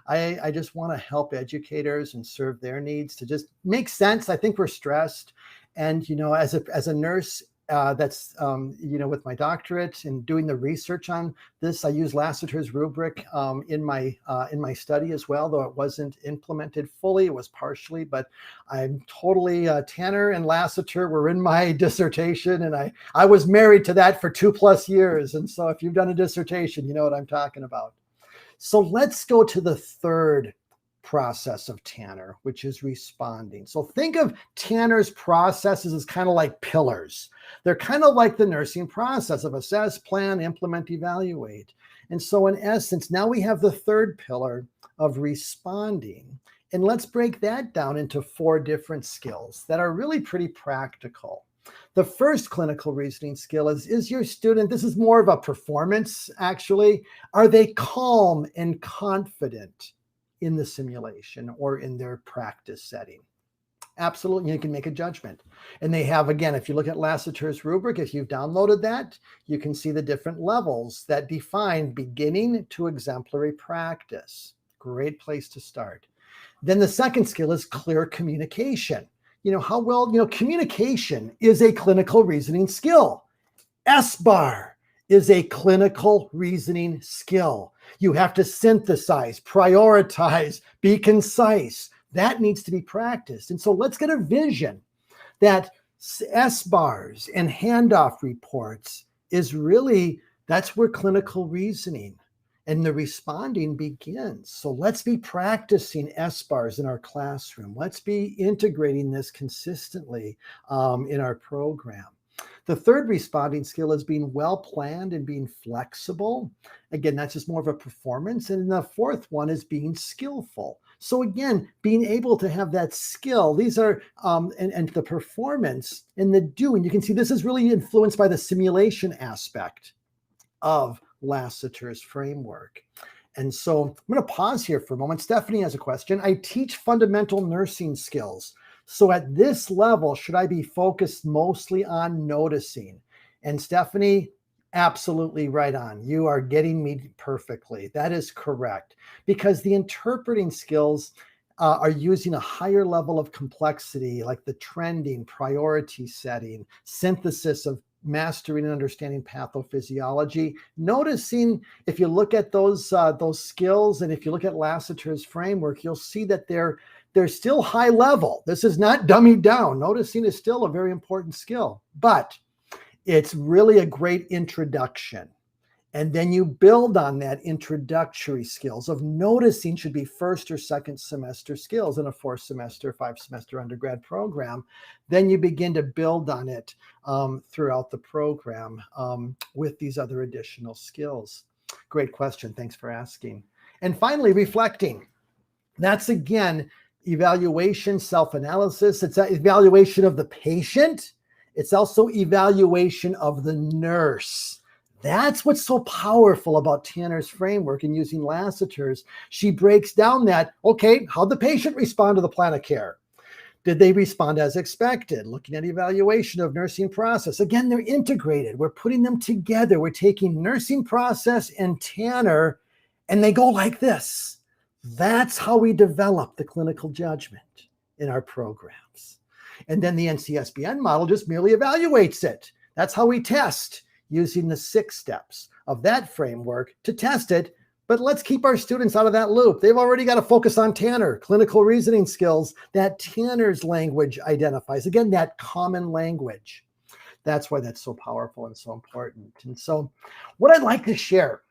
I just want to help educators and serve their needs to just make sense. I think we're stressed. And, as a nurse, that's, with my doctorate and doing the research on this, I use Lasseter's rubric in my study as well, though it wasn't implemented fully, it was partially, but I'm totally, Tanner and Lasseter were in my dissertation, and I was married to that for 2+ years. And so if you've done a dissertation, you know what I'm talking about. So let's go to the third process of Tanner, which is responding. So think of Tanner's processes as kind of like pillars. They're kind of like the nursing process of assess, plan, implement, evaluate. And so in essence, now we have the third pillar of responding. And let's break that down into 4 different skills that are really pretty practical. The first clinical reasoning skill is your student, this is more of a performance actually, are they calm and confident in the simulation or in their practice setting? Absolutely, you can make a judgment. And they have, again, if you look at Lasseter's rubric, if you've downloaded that, you can see the different levels that define beginning to exemplary practice. Great place to start. Then the second skill is clear communication. How well, communication is a clinical reasoning skill. SBAR is a clinical reasoning skill. You have to synthesize, prioritize, be concise. That needs to be practiced. And so let's get a vision that SBARs and handoff reports is really, that's where clinical reasoning and the responding begins. So let's be practicing SBARs in our classroom. Let's be integrating this consistently in our program. The third responding skill is being well planned and being flexible. Again, that's just more of a performance. And the fourth one is being skillful. So again, being able to have that skill, these are, and the performance and the doing, you can see this is really influenced by the simulation aspect of Lasseter's framework. And so I'm going to pause here for a moment. Stephanie has a question. I teach fundamental nursing skills. So at this level, should I be focused mostly on noticing? And Stephanie, absolutely right on. You are getting me perfectly. That is correct. Because the interpreting skills are using a higher level of complexity, like the trending, priority setting, synthesis of mastering and understanding pathophysiology. Noticing, if you look at those skills, and if you look at Lasseter's framework, you'll see that they're still high level. This is not dummied down. Noticing is still a very important skill, but it's really a great introduction. And then you build on that introductory skills of noticing should be first or second semester skills in a 4-semester, 5-semester undergrad program. Then you begin to build on it throughout the program with these other additional skills. Great question. Thanks for asking. And finally, reflecting. That's, again, evaluation, self-analysis. It's an evaluation of the patient. It's also evaluation of the nurse. That's what's so powerful about Tanner's framework and using Lasseter's. She breaks down that, okay, how'd the patient respond to the plan of care? Did they respond as expected? Looking at evaluation of nursing process. Again, they're integrated. We're putting them together. We're taking nursing process and Tanner, and they go like this. That's how we develop the clinical judgment in our programs. And then the NCSBN model just merely evaluates it. That's how we test. using the 6 steps of that framework to test it. But let's keep our students out of that loop. They've already got to focus on Tanner, clinical reasoning skills that Tanner's language identifies. Again, that common language. That's why that's so powerful and so important. And so what I'd like to share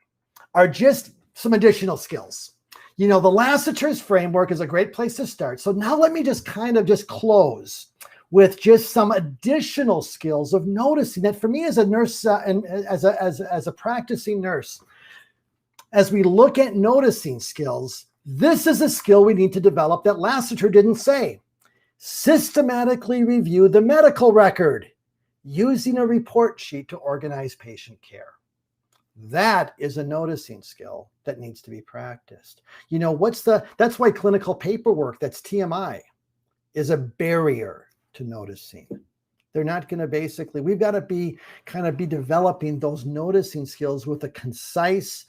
are just some additional skills. The Lasseter's framework is a great place to start. So now let me just kind of just close with just some additional skills of noticing that for me as a nurse and as a practicing nurse, as we look at noticing skills, this is a skill we need to develop that Lasseter didn't say. Systematically review the medical record using a report sheet to organize patient care. That is a noticing skill that needs to be practiced. That's why clinical paperwork, that's TMI, is a barrier to noticing. They're not going to we've got to be developing those noticing skills with a concise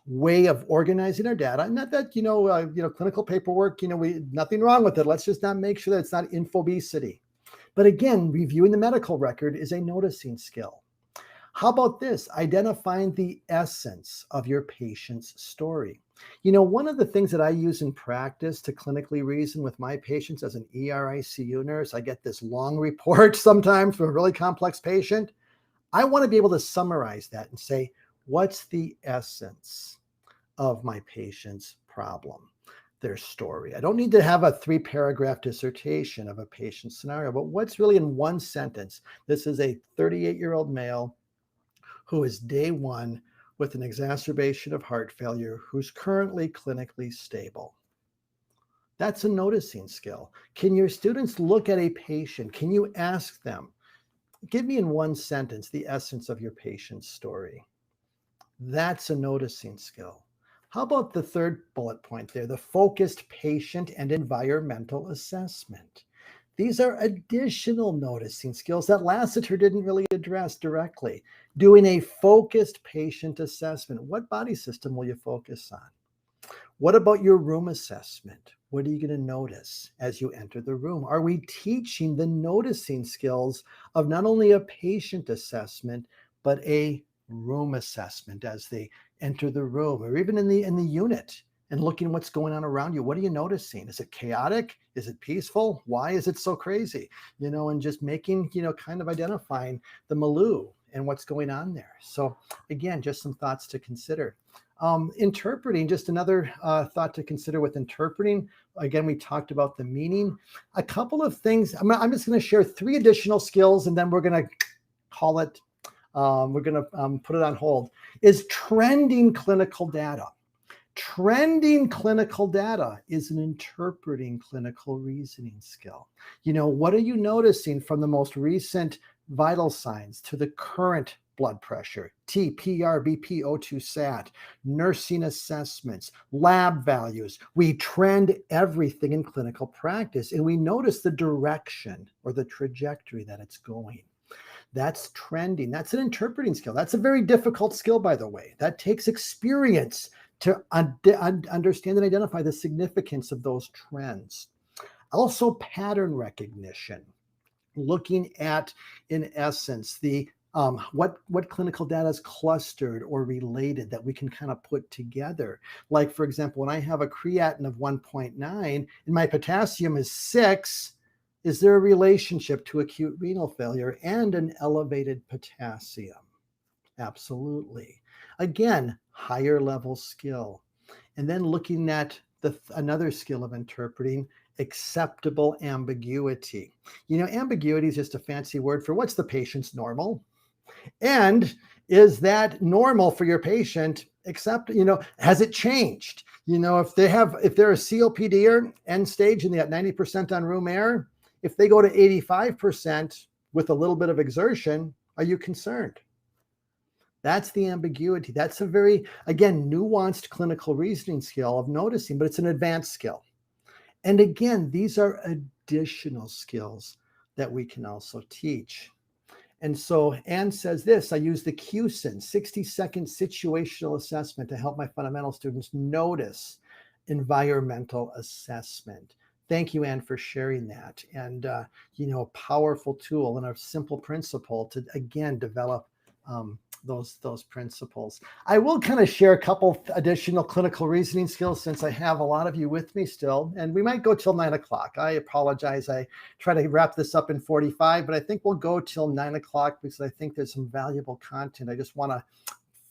way of organizing our data. Not that, clinical paperwork, nothing wrong with it. Let's just not make sure that it's not infobesity. But again, reviewing the medical record is a noticing skill. How about this? Identifying the essence of your patient's story. One of the things that I use in practice to clinically reason with my patients as an ER/ICU nurse, I get this long report sometimes from a really complex patient. I want to be able to summarize that and say, what's the essence of my patient's problem, their story? I don't need to have a 3-paragraph dissertation of a patient scenario, but what's really in one sentence? This is a 38-year-old male who is day 1 with an exacerbation of heart failure, who's currently clinically stable. That's a noticing skill. Can your students look at a patient? Can you ask them, give me in one sentence the essence of your patient's story? That's a noticing skill. How about the third bullet point there, the focused patient and environmental assessment? These are additional noticing skills that Lasseter didn't really address directly. Doing a focused patient assessment. What body system will you focus on? What about your room assessment? What are you going to notice as you enter the room? Are we teaching the noticing skills of not only a patient assessment, but a room assessment as they enter the room, or even in the unit, and looking what's going on around you? What are you noticing? Is it chaotic? Is it peaceful? Why is it so crazy? And just making, kind of identifying the milieu and what's going on there. So again, just some thoughts to consider. Interpreting, just another thought to consider with interpreting. Again, we talked about the meaning. A couple of things. I'm just going to share 3 additional skills, and then we're going to call it, we're going to put it on hold, is trending clinical data. Trending clinical data is an interpreting clinical reasoning skill. What are you noticing from the most recent vital signs to the current blood pressure, T, PR, BP, O2 sat, nursing assessments, lab values? We trend everything in clinical practice, and we notice the direction or the trajectory that it's going. That's trending. That's an interpreting skill. That's a very difficult skill, by the way. That takes experience to understand and identify the significance of those trends. Also, pattern recognition, looking at, in essence, the what clinical data is clustered or related that we can kind of put together. Like, for example, when I have a creatinine of 1.9 and my potassium is 6, is there a relationship to acute renal failure and an elevated potassium? Absolutely. Again, higher level skill. And then looking at another skill of interpreting, acceptable ambiguity. Ambiguity is just a fancy word for what's the patient's normal. And is that normal for your patient? Except, has it changed? If they're a COPDer end stage and they got 90% on room air, if they go to 85% with a little bit of exertion, are you concerned? That's the ambiguity. That's a very, again, nuanced clinical reasoning skill of noticing, but it's an advanced skill. And again, these are additional skills that we can also teach. And so Anne says this, I use the QSIN, 60-second situational assessment, to help my fundamental students notice environmental assessment. Thank you, Anne, for sharing that. And, a powerful tool and a simple principle to, again, develop those principles. I will kind of share a couple additional clinical reasoning skills since I have a lot of you with me still, and we might go till 9 o'clock. I apologize. I try to wrap this up in 45, but I think we'll go till 9 o'clock because I think there's some valuable content. I just want to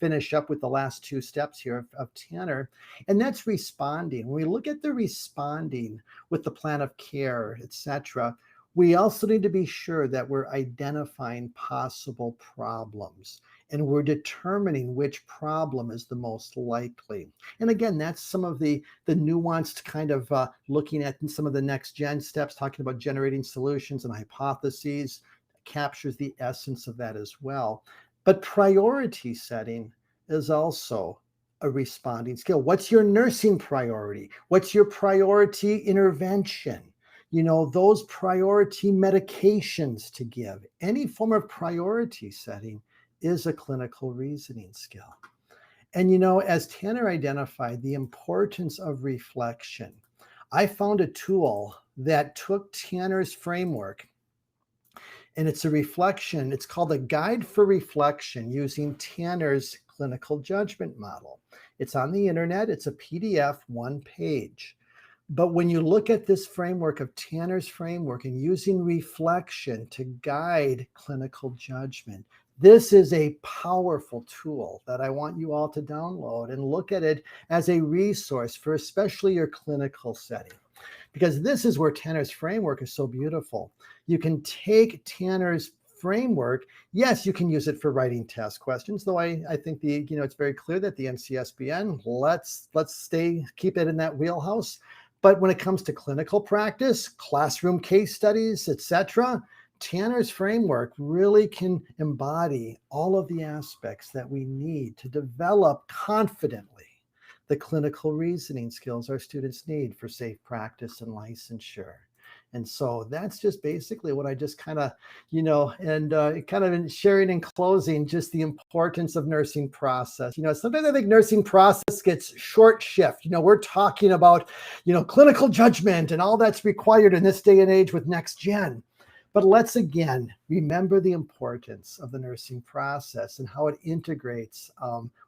finish up with the last two steps here of Tanner, and that's responding. When we look at the responding with the plan of care, etc., we also need to be sure that we're identifying possible problems and we're determining which problem is the most likely. And again, that's some of the nuanced kind of looking at some of the next gen steps, talking about generating solutions and hypotheses, captures the essence of that as well. But priority setting is also a responding skill. What's your nursing priority? What's your priority intervention? Those priority medications to give. Any form of priority setting is a clinical reasoning skill. And as Tanner identified, the importance of reflection. I found a tool that took Tanner's framework, and it's a reflection. It's called a guide for reflection using Tanner's clinical judgment model. It's on the internet. It's a PDF, 1 page. But when you look at this framework of Tanner's framework and using reflection to guide clinical judgment, this is a powerful tool that I want you all to download and look at it as a resource for especially your clinical setting. Because this is where Tanner's framework is so beautiful. You can take Tanner's framework. Yes, you can use it for writing test questions, though I think it's very clear that the NCSBN, let's keep it in that wheelhouse. But when it comes to clinical practice, classroom case studies, etc., Tanner's framework really can embody all of the aspects that we need to develop confidently the clinical reasoning skills our students need for safe practice and licensure. And so that's just basically what I just kind of, kind of in sharing and closing, just the importance of nursing process. Sometimes I think nursing process gets short shift. We're talking about, clinical judgment and all that's required in this day and age with next gen. But let's again remember the importance of the nursing process and how it integrates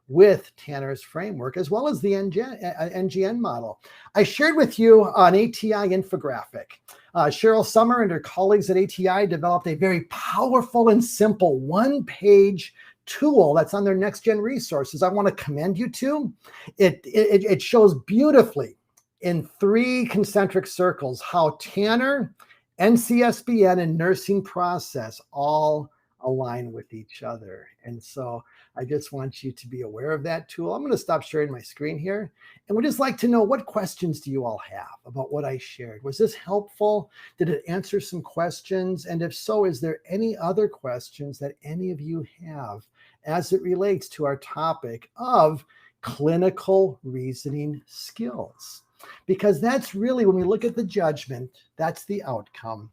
with Tanner's framework, as well as the NGN model. I shared with you an ATI infographic. Cheryl Summer and her colleagues at ATI developed a very powerful and simple 1-page tool that's on their next gen resources. I want to commend you to. It shows beautifully in 3 concentric circles how Tanner, NCSBN, and nursing process all align with each other. And so I just want you to be aware of that tool. I'm going to stop sharing my screen here. And we'd just like to know, what questions do you all have about what I shared? Was this helpful? Did it answer some questions? And if so, is there any other questions that any of you have as it relates to our topic of clinical reasoning skills? Because that's really, when we look at the judgment, that's the outcome.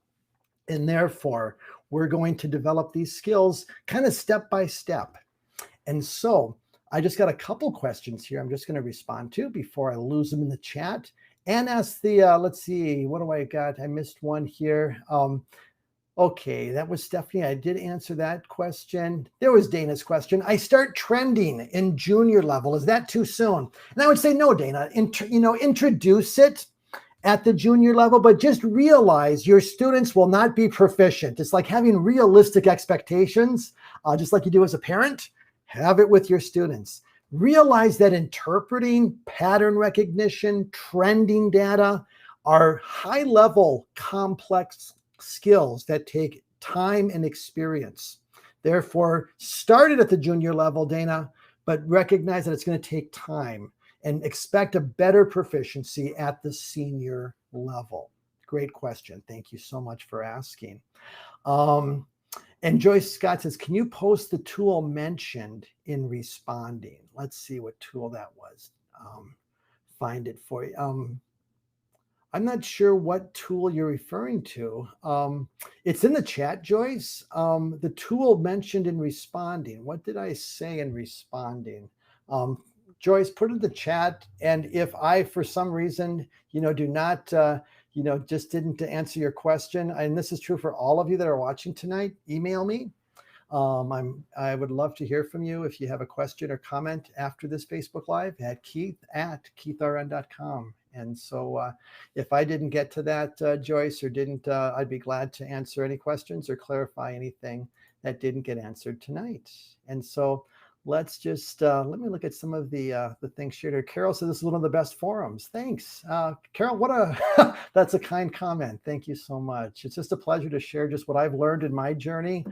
And therefore, we're going to develop these skills kind of step by step. And so I just got a couple questions here I'm just going to respond to before I lose them in the chat. And ask the, let's see, what do I got? I missed one here. Okay, that was Stephanie. I did answer that question. There was Dana's question. I start trending in junior level. Is that too soon? And I would say, no, Dana, introduce it at the junior level, but just realize your students will not be proficient. It's like having realistic expectations, just like you do as a parent. Have it with your students. Realize that interpreting, pattern recognition, trending data are high-level, complex skills that take time and experience. Therefore, start it at the junior level, Dana, but recognize that it's going to take time and expect a better proficiency at the senior level. Great question. Thank you so much for asking. And Joyce Scott says, can you post the tool mentioned in responding? Let's see what tool that was. Find it for you. I'm not sure what tool you're referring to. It's in the chat, Joyce. The tool mentioned in responding. What did I say in responding? Joyce, put it in the chat. And if I, for some reason, do not, just didn't answer your question, and this is true for all of you that are watching tonight, email me. I would love to hear from you. If you have a question or comment after this Facebook Live, at keith@keithrn.com. And so if I didn't get to that, Joyce, or didn't, I'd be glad to answer any questions or clarify anything that didn't get answered tonight. And so let's just, let me look at some of the things shared here. Carol said this is one of the best forums. Thanks. Carol, what a, that's a kind comment. Thank you so much. It's just a pleasure to share just what I've learned in my journey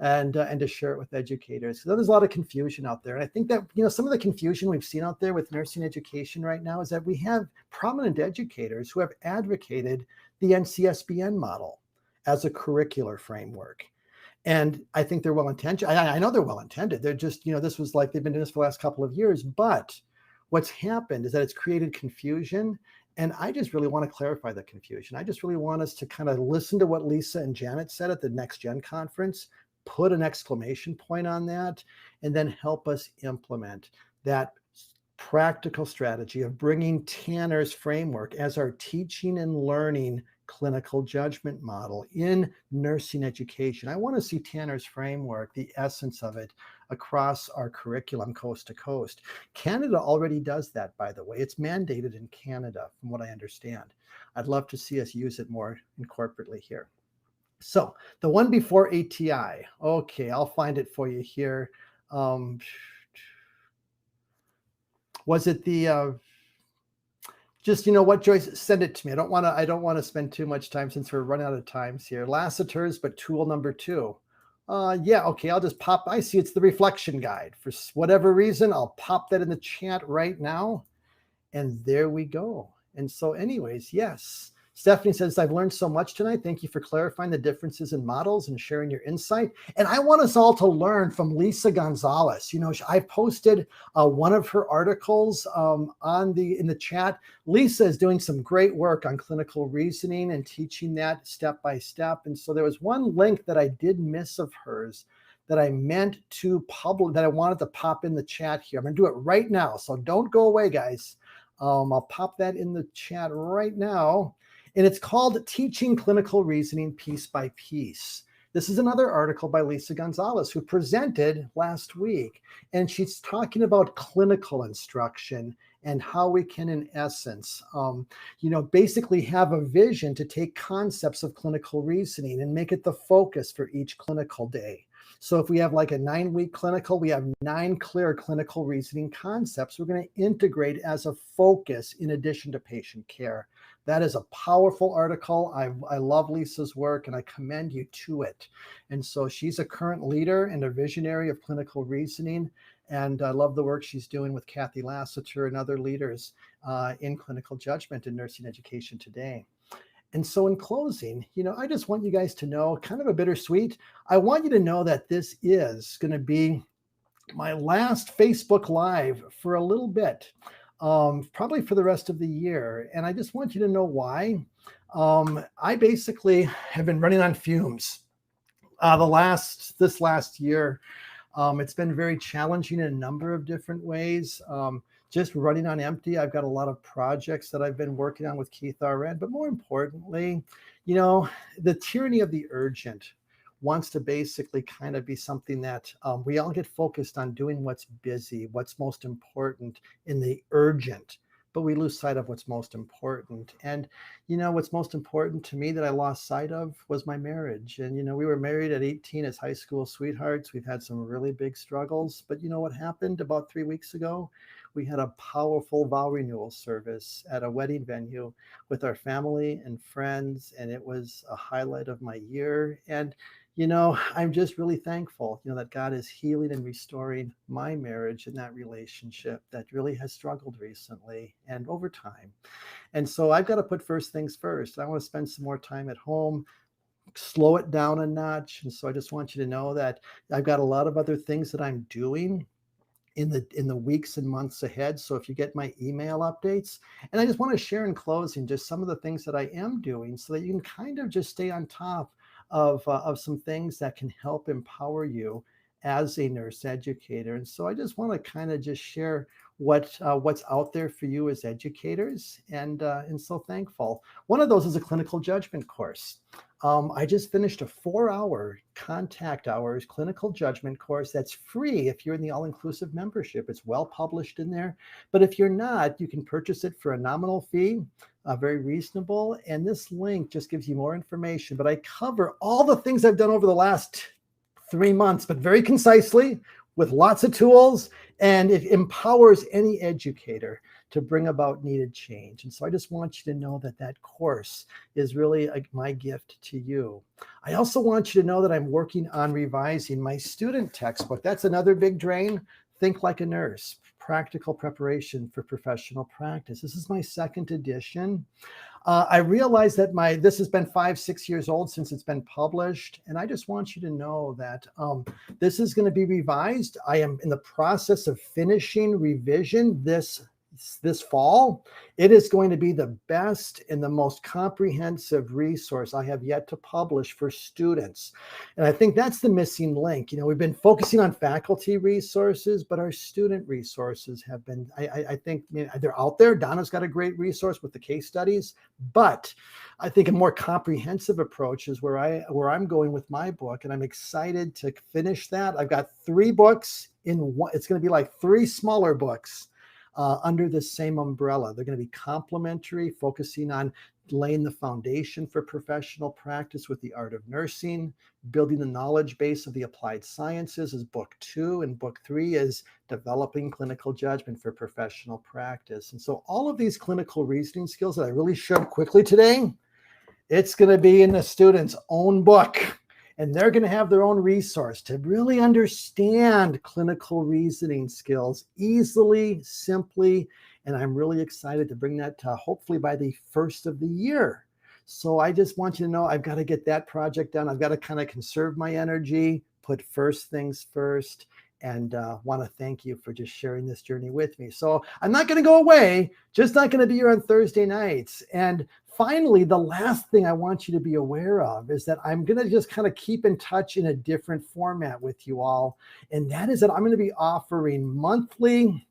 and to share it with educators. So there's a lot of confusion out there. And I think that, some of the confusion we've seen out there with nursing education right now is that we have prominent educators who have advocated the NCSBN model as a curricular framework. And I think they're well-intentioned. I know they're well-intended. They're just, this was like, they've been doing this for the last couple of years, but what's happened is that it's created confusion. And I just really want to clarify the confusion. I just really want us to kind of listen to what Lisa and Janet said at the Next Gen conference, put an exclamation point on that, and then help us implement that practical strategy of bringing Tanner's framework as our teaching and learning clinical judgment model in nursing education. I want to see Tanner's framework, the essence of it, across our curriculum coast to coast. Canada already does that, by the way. It's mandated in Canada, from what I understand. I'd love to see us use it more corporately here. So the one before ATI. Okay, I'll find it for you here. Was it the just, what, Joyce, send it to me. I don't want to spend too much time since we're running out of times here. Lasseter's, but tool number 2. Yeah, okay, I'll just pop. I see it's the reflection guide. For whatever reason, I'll pop that in the chat right now. And there we go. And so anyways, yes. Stephanie says, I've learned so much tonight. Thank you for clarifying the differences in models and sharing your insight. And I want us all to learn from Lisa Gonzalez. I posted one of her articles in the chat. Lisa is doing some great work on clinical reasoning and teaching that step by step. And so there was one link that I did miss of hers that I meant to publish, that I wanted to pop in the chat here. I'm going to do it right now. So don't go away, guys. I'll pop that in the chat right now. And it's called Teaching Clinical Reasoning Piece by Piece. This is another article by Lisa Gonzalez, who presented last week. And she's talking about clinical instruction and how we can, in essence, basically have a vision to take concepts of clinical reasoning and make it the focus for each clinical day. So if we have like a 9-week clinical, we have 9 clear clinical reasoning concepts we're going to integrate as a focus in addition to patient care. That is a powerful article. I love Lisa's work and I commend you to it. And so she's a current leader and a visionary of clinical reasoning. And I love the work she's doing with Kathy Lasseter and other leaders in clinical judgment and nursing education today. And so in closing, I just want you guys to know, kind of a bittersweet, I want you to know that this is going to be my last Facebook Live for a little bit. Probably for the rest of the year. And I just want you to know why. I basically have been running on fumes this last year. It's been very challenging in a number of different ways. Just running on empty. I've got a lot of projects that I've been working on with Keith RN, but more importantly, the tyranny of the urgent wants to basically kind of be something that we all get focused on doing what's busy, what's most important in the urgent, but we lose sight of what's most important. And, what's most important to me that I lost sight of was my marriage. And, we were married at 18 as high school sweethearts. We've had some really big struggles, but what happened about 3 weeks ago? We had a powerful vow renewal service at a wedding venue with our family and friends. And it was a highlight of my year. And I'm just really thankful, that God is healing and restoring my marriage and that relationship that really has struggled recently and over time. And so I've got to put first things first. I want to spend some more time at home, slow it down a notch. And so I just want you to know that I've got a lot of other things that I'm doing in the weeks and months ahead. So if you get my email updates, and I just want to share in closing just some of the things that I am doing so that you can kind of just stay on top of some things that can help empower you as a nurse educator. And so I just want to kind of just share what's out there for you as educators, and so thankful. One of those is a clinical judgment course. I just finished a 4-hour contact hours clinical judgment course that's free if you're in the all-inclusive membership. It's well published in there, but if you're not, you can purchase it for a nominal fee, very reasonable. And this link just gives you more information, but I cover all the things I've done over the last 3 months, but very concisely, with lots of tools, and it empowers any educator to bring about needed change. And so I just want you to know that that course is really my gift to you. I also want you to know that I'm working on revising my student textbook. That's another big drain. Think Like a Nurse, Practical Preparation for Professional Practice. This is my second edition. I realize that this has been 5-6 years old since it's been published. And I just want you to know that this is going to be revised. I am in the process of finishing revision this fall. It is going to be the best and the most comprehensive resource I have yet to publish for students. And I think that's the missing link. You know, we've been focusing on faculty resources, but our student resources have been, I think, they're out there. Donna's got a great resource with the case studies, but I think a more comprehensive approach is where I'm going with my book, and I'm excited to finish that. I've got 3 books in one. It's going to be like 3 smaller books under the same umbrella. They're going to be complementary, focusing on laying the foundation for professional practice with the art of nursing. Building the knowledge base of the applied sciences is book 2, and book 3 is developing clinical judgment for professional practice. And so all of these clinical reasoning skills that I really showed quickly today, it's going to be in the student's own book. And they're going to have their own resource to really understand clinical reasoning skills easily, simply. And I'm really excited to bring that to hopefully by the first of the year. So I just want you to know I've got to get that project done. I've got to kind of conserve my energy, put first things first, and want to thank you for just sharing this journey with me. So I'm not going to go away, just not going to be here on Thursday nights. And finally, the last thing I want you to be aware of is that I'm going to just kind of keep in touch in a different format with you all. And that is that I'm going to be offering monthly,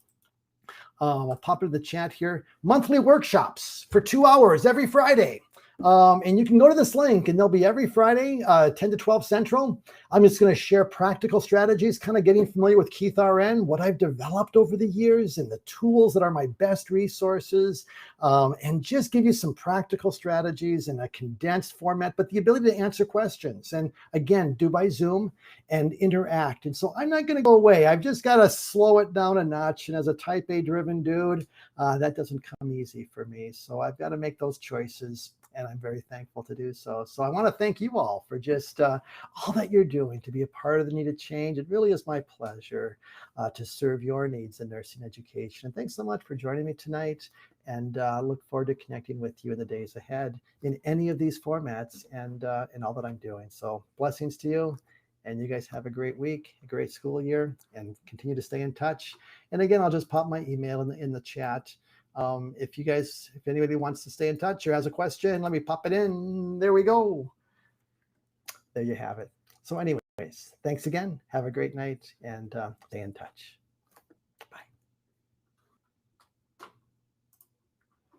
I'll pop into the chat here, monthly workshops for 2 hours every Friday. And you can go to this link, and they'll be every Friday, 10 to 12 Central. I'm just going to share practical strategies, kind of getting familiar with Keith RN, what I've developed over the years, and the tools that are my best resources, and just give you some practical strategies in a condensed format, but the ability to answer questions. And again, do by Zoom and interact. And so I'm not going to go away. I've just got to slow it down a notch. And as a type A driven dude, that doesn't come easy for me. So I've got to make those choices, and I'm very thankful to do so. So I want to thank you all for just all that you're doing to be a part of the needed change. It really is my pleasure to serve your needs in nursing education. And thanks so much for joining me tonight, and look forward to connecting with you in the days ahead in any of these formats and all that I'm doing. So blessings to you, and you guys have a great week, a great school year, and continue to stay in touch. And again, I'll just pop my email in the chat. If anybody wants to stay in touch or has a question, let me pop it in. There we go. There you have it. So anyways, thanks again. Have a great night, and stay in touch.